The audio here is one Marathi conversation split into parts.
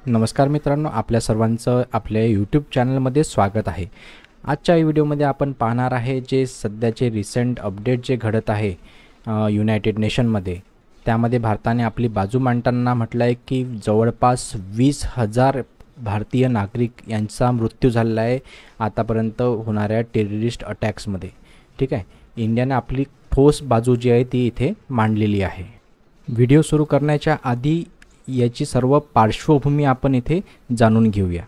नमस्कार मित्रांनो, आपल्या सर्वांचं आपल्या यूट्यूब चॅनलमध्ये स्वागत आहे। आजच्या व्हिडिओमध्ये आपण पाहणार आहे जे सध्याचे रिसेंट अपडेट जे घडत आहे युनायटेड नेशनमध्ये। त्यामध्ये भारताने आपली बाजू मांडताना म्हटलं आहे की जवळपास 20,000 भारतीय नागरिक यांचा मृत्यू झालेला आहे आतापर्यंत होणाऱ्या टेररिस्ट अटॅक्समध्ये। ठीक आहे, इंडियाने आपली ठोस बाजू जी आहे ती इथे मांडलेली आहे। व्हिडिओ सुरू करण्याच्या आधी याची सर्व पार्श्वभूमी आपण इथे जाणून घेऊया।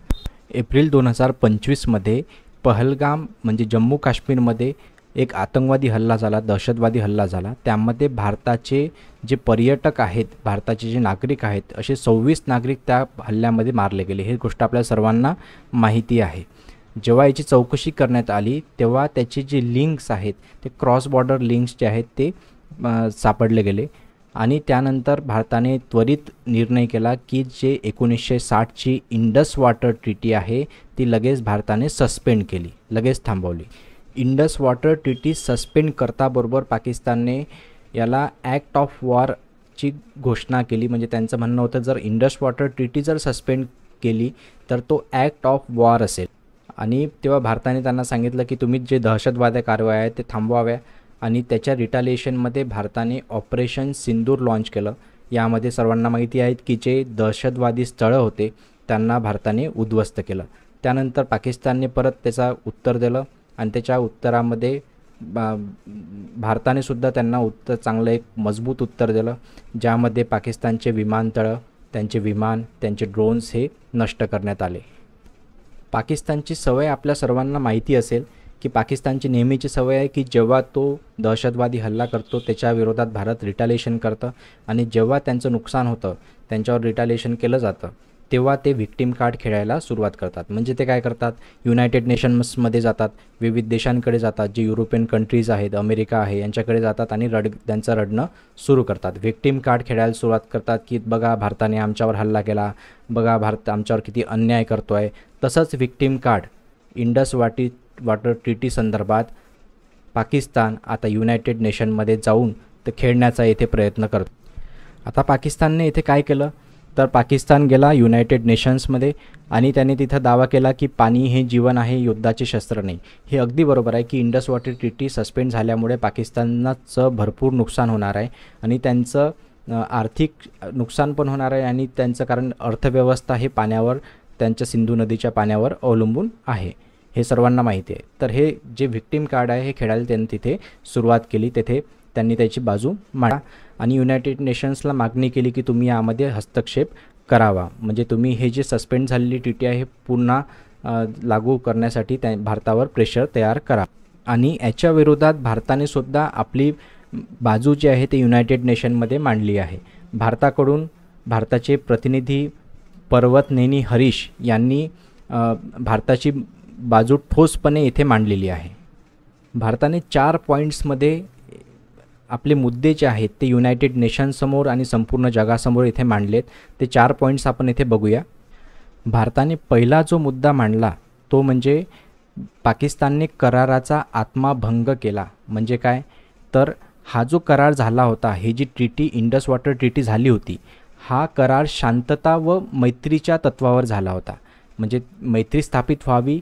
एप्रिल 2025 मध्ये पहलगाम म्हणजे जम्मू काश्मीरमध्ये एक आतंकवादी हल्ला झाला, दहशतवादी हल्ला झाला। त्यामध्ये भारताचे जे पर्यटक आहेत, भारताचे जे नागरिक आहेत, असे 26 नागरिक त्या हल्ल्यामध्ये मारले गेले। हे गोष्ट आपल्या सर्वांना माहिती आहे। जेव्हा याची चौकशी करण्यात आली तेव्हा त्याचे जे लिंक्स आहेत ते क्रॉस बॉर्डर लिंक्स जे आहेत ते सापडले गेले आणि त्यानंतर भारताने त्वरित निर्णय केला की जे 1960ची इंडस वॉटर ट्रीटी आहे ती लगेच भारताने सस्पेंड केली, लगेच थांबवली। इंडस वॉटर ट्रीटी सस्पेंड करताबरोबर पाकिस्तानने याला ॲक्ट ऑफ वॉरची घोषणा केली। म्हणजे त्यांचं म्हणणं होतं जर इंडस वॉटर ट्रीटी जर सस्पेंड केली तर तो ॲक्ट ऑफ वॉर असेल आणि तेव्हा भारताने त्यांना सांगितलं की तुम्ही जे दहशतवादी कारवाया आहेत ते थांबवाव्या आणि त्याच्या रिटालिएशनमध्ये भारताने ऑपरेशन सिंदूर लॉन्च केलं। यामध्ये सर्वांना माहिती आहे की जे दहशतवादी स्थळं होते त्यांना भारताने उद्ध्वस्त केलं। त्यानंतर पाकिस्तानने परत त्याचा उत्तर दिलं आणि त्याच्या उत्तरामध्ये भारताने सुद्धा त्यांना चांगलं एक मजबूत उत्तर दिलं, ज्यामध्ये पाकिस्तानचे विमानतळं, त्यांचे विमान, त्यांचे ड्रोन्स हे नष्ट करण्यात आले। पाकिस्तानची सवय आपल्या सर्वांना माहिती असेल की पाकिस्तानची नेहमीची सवय आहे की जेव्हा तो दहशतवादी हल्ला करतो त्याच्या विरोधात भारत रिटालिएशन करतं आणि जेव्हा त्यांचं नुकसान होतं, त्यांच्यावर रिटालिएशन केलं जातं, तेव्हा ते व्हिक्टिम कार्ड खेळायला सुरुवात करतात। म्हणजे ते काय करतात, युनायटेड नेशन्समध्ये जातात, विविध देशांकडे जातात, जे युरोपियन कंट्रीज आहेत, अमेरिका आहे, यांच्याकडे जातात आणि त्यांचं रडणं सुरू करतात। व्हिक्टिम कार्ड खेळायला सुरुवात करतात की बघा भारताने आमच्यावर हल्ला केला, बघा भारत आमच्यावर किती अन्याय करतो आहे। तसंच victim card Indus water treaty संदर्भात पाकिस्तान आता युनायटेड नेशनमध्ये जाऊन ते खेळण्याचा येथे प्रयत्न करतो। आता पाकिस्तानने इथे काय केलं तर पाकिस्तान गेला युनायटेड नेशन्समध्ये आणि त्याने तिथं दावा केला की पाणी हे जीवन आहे, युद्धाचे शस्त्र नाही। हे अगदी बरोबर आहे की इंडस वॉटर ट्रीटी सस्पेंड झाल्यामुळे पाकिस्तानाचं भरपूर नुकसान होणार आहे आणि त्यांचं आर्थिक नुकसान पण होणार आहे आणि त्यांचं कारण अर्थव्यवस्था हे पाण्यावर, त्यांच्या सिंधू नदीच्या पाण्यावर अवलंबून आहे, हे सर्वांना माहिती आहे। तर हे जे व्हिक्टिम कार्ड आहे हे खेळायला त्यांनी तिथे सुरुवात केली। तेथे त्यांनी त्याची बाजू मांडा आणि युनायटेड नेशन्सला मागणी केली की तुम्ही यामध्ये हस्तक्षेप करावा, म्हणजे तुम्ही हे जे सस्पेंड झालेली ट्रीटी आहे पुन्हा लागू करण्यासाठी भारतावर प्रेशर तयार करा। आणि याच्या विरोधात भारताने सुद्धा आपली बाजू जी आहे ते युनायटेड नेशनमध्ये मांडली आहे। भारताकडून भारताचे प्रतिनिधी पर्वतनेनी हरीश यांनी भारताची बाजू ठोसपणे इथे मांडलेली आहे। भारताने 4 पॉईंट्समध्ये आपले मुद्दे जे आहेत ते युनायटेड नेशनसमोर आणि संपूर्ण जगासमोर इथे मांडलेत। ते 4 पॉईंट्स आपण इथे बघूया। भारताने पहिला जो मुद्दा मांडला तो म्हणजे पाकिस्तानने कराराचा आत्मभंग केला। म्हणजे काय तर हा जो करार झाला होता, ही जी ट्रीटी इंडस वॉटर ट्रीटी झाली होती, हा करार शांतता व मैत्रीच्या तत्वावर झाला होता। म्हणजे मैत्री स्थापित व्हावी,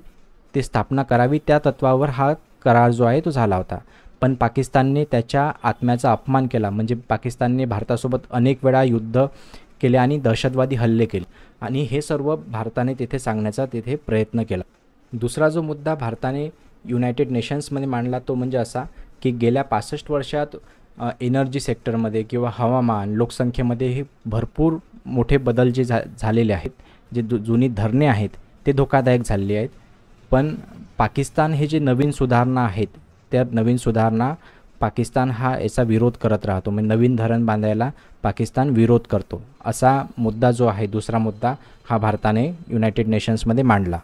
ते स्थापना करावी, त्या तत्वावर हा करार जो आहे तो झाला होता। पण पाकिस्तानने त्याच्या आत्म्याचा अपमान केला। म्हणजे पाकिस्तानने भारतासोबत अनेक वेळा युद्ध केले आणि दहशतवादी हल्ले केले आणि हे सर्व भारताने तिथे सांगण्याचा तिथे प्रयत्न केला। दुसरा जो मुद्दा भारताने युनायटेड नेशन्समध्ये मांडला तो म्हणजे असा की गेल्या 65 वर्षात एनर्जी सेक्टरमध्ये किंवा हवामान, लोकसंख्येमध्ये हे भरपूर मोठे बदल जे झालेले आहेत, जे जुनी धरणे आहेत ते धोकादायक झालेली आहेत। पण पाकिस्तान हे जे नवीन सुधारणा आहेत त्या नवीन सुधारणा पाकिस्तान हा याचा विरोध करत राहतो। म्हणजे नवीन धरण बांधायला पाकिस्तान विरोध करतो, असा मुद्दा जो आहे दुसरा मुद्दा हा भारताने युनायटेड नेशन्समध्ये मांडला।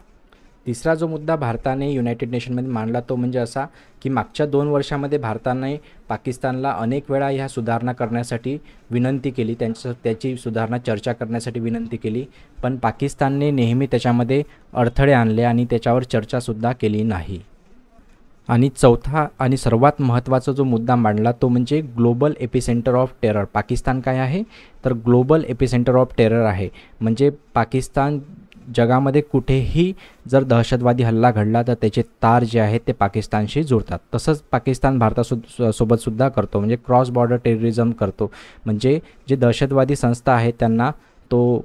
तिसरा जो मुद्दा भारताने युनायटेड नेशनमध्ये मांडला तो म्हणजे असा की मागच्या 2 वर्षामध्ये भारताने पाकिस्तानला अनेक वेळा ह्या सुधारणा करण्यासाठी विनंती केली, त्याची सुधारणा चर्चा करण्यासाठी विनंती केली, पण पाकिस्तानने नेहमी त्याच्यामध्ये अडथळे आणले आणि त्याच्यावर चर्चासुद्धा केली नाही। आणि चौथा आणि सर्वात महत्त्वाचा जो मुद्दा मांडला तो म्हणजे global epicentre of terror. Pakistan काय आहे तर ग्लोबल एपिसेंटर ऑफ टेरर आहे. म्हणजे पाकिस्तान जगामध्ये कुठेही जर दहशतवादी हल्ला घडला तर त्याचे तार जे आहेत ते पाकिस्तानशी जुळतात. तसंच पाकिस्तान भारतासोबत सुद्धा करतो, म्हणजे क्रॉस बॉर्डर टेररिझम करतो. म्हणजे जे दहशतवादी संस्था आहेत त्यांना तो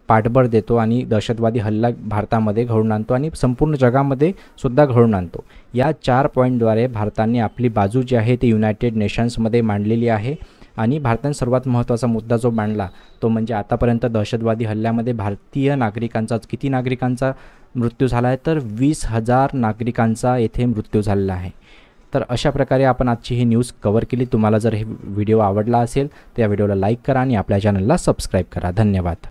पाठबळ देतो आणि दहशतवादी हल्ला भारतामध्ये घडवून आणतो आणि संपूर्ण जगामध्ये सुद्धा घडवून आणतो. या 4 पॉईंटद्वारे भारताने आपली बाजू जी आहे ती युनायटेड नेशन्समध्ये मांडलेली आहे. आणि भारताने सर्वात महत्त्वाचा मुद्दा जो मांडला तो म्हणजे आतापर्यंत दहशतवादी हल्ल्यामध्ये भारतीय नागरिकांचा किती नागरिकांचा मृत्यू झाला आहे तर 20,000 नागरिकांचा येथे मृत्यू झालेला आहे. तर अशा प्रकारे आपण आजची ही न्यूज कव्हर केली. तुम्हाला जर हे व्हिडिओ आवडला असेल तर या व्हिडिओला लाईक करा आणि आपल्या चॅनलला सबस्क्राईब करा. धन्यवाद.